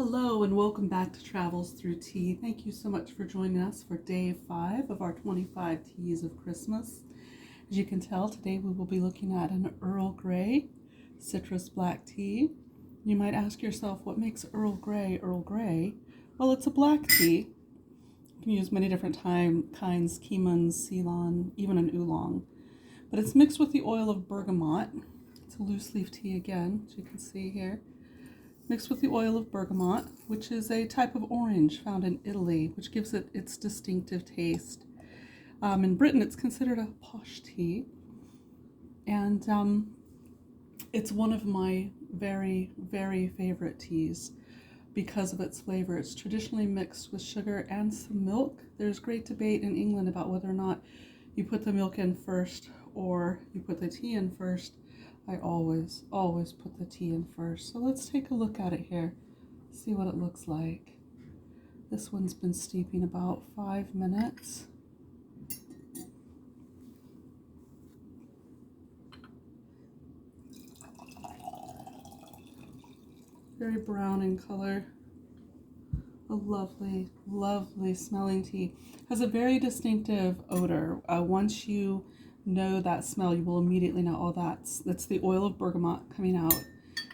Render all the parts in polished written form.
Hello and welcome back to Travels Through Tea. Thank you so much for joining us for day 5 of our 25 Teas of Christmas. As you can tell, today we will be looking at an Earl Grey citrus black tea. You might ask yourself, what makes Earl Grey Earl Grey? Well, it's a black tea. You can use many different kinds, Keeman, Ceylon, even an oolong. But it's mixed with the oil of bergamot. It's a loose leaf tea again, as you can see here. Mixed with the oil of bergamot, which is a type of orange found in Italy, which gives it its distinctive taste. In Britain, it's considered a posh tea, and it's one of my very, very favorite teas because of its flavor. It's traditionally mixed with sugar and some milk. There's great debate in England about whether or not you put the milk in first or you put the tea in first. I always put the tea in first. So let's take a look at it here, see what it looks like. This one's been steeping about 5 minutes. Very brown in color. A lovely, lovely smelling tea. Has a very distinctive odor. Once you know that smell, you will immediately know, oh, that's the oil of bergamot coming out.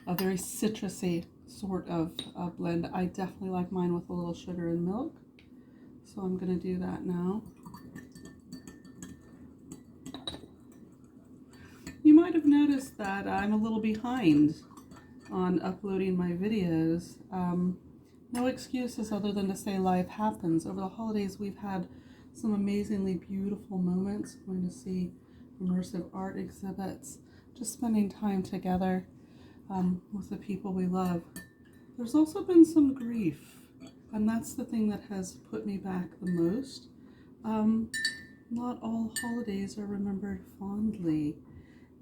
A very citrusy sort of blend. I definitely like mine with a little sugar and milk, so I'm going to do that now. You might have noticed that I'm a little behind on uploading my videos. No excuses other than to say life happens. Over the holidays, we've had some amazingly beautiful moments, going to see immersive art exhibits, just spending time together with the people we love. There's also been some grief, and that's the thing that has put me back the most. Not all holidays are remembered fondly.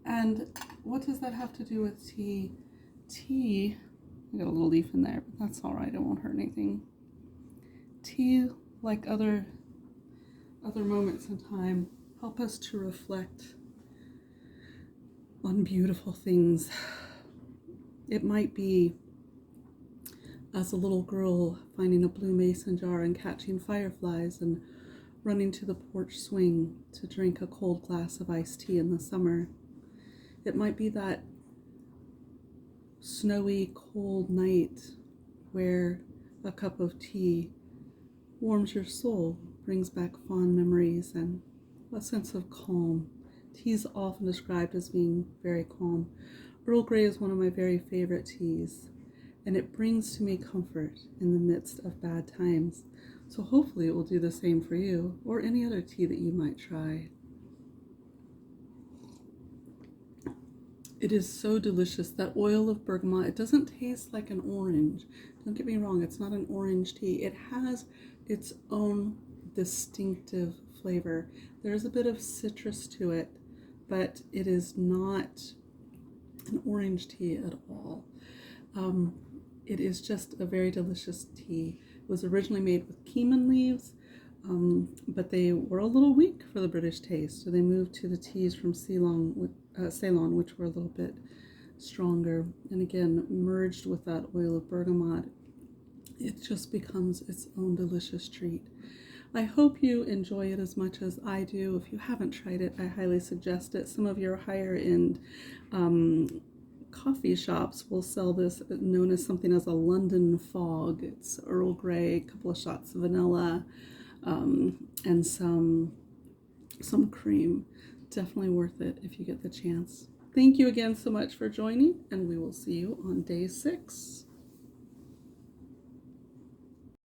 And what does that have to do with tea? Tea, I got a little leaf in there, but that's all right, it won't hurt anything. Tea, like other moments in time, help us to reflect on beautiful things. It might be as a little girl finding a blue mason jar and catching fireflies and running to the porch swing to drink a cold glass of iced tea in the summer. It might be that snowy, cold night where a cup of tea warms your soul, brings back fond memories and a sense of calm. Tea is often described as being very calm. Earl Grey is one of my very favorite teas, and it brings to me comfort in the midst of bad times. So hopefully it will do the same for you or any other tea that you might try. It is so delicious. That oil of bergamot, it doesn't taste like an orange. Don't get me wrong, it's not an orange tea. It has its own distinctive flavor. There's a bit of citrus to it, but it is not an orange tea at all. It is just a very delicious tea. It was originally made with Keeman leaves, but they were a little weak for the British taste, so they moved to the teas from Ceylon, which were a little bit stronger. And again, merged with that oil of bergamot, it just becomes its own delicious treat. I hope you enjoy it as much as I do. If you haven't tried it, I highly suggest it. Some of your higher-end coffee shops will sell this, known as something as a London fog. It's Earl Grey, a couple of shots of vanilla, and some cream. Definitely worth it if you get the chance. Thank you again so much for joining, and we will see you on day 6.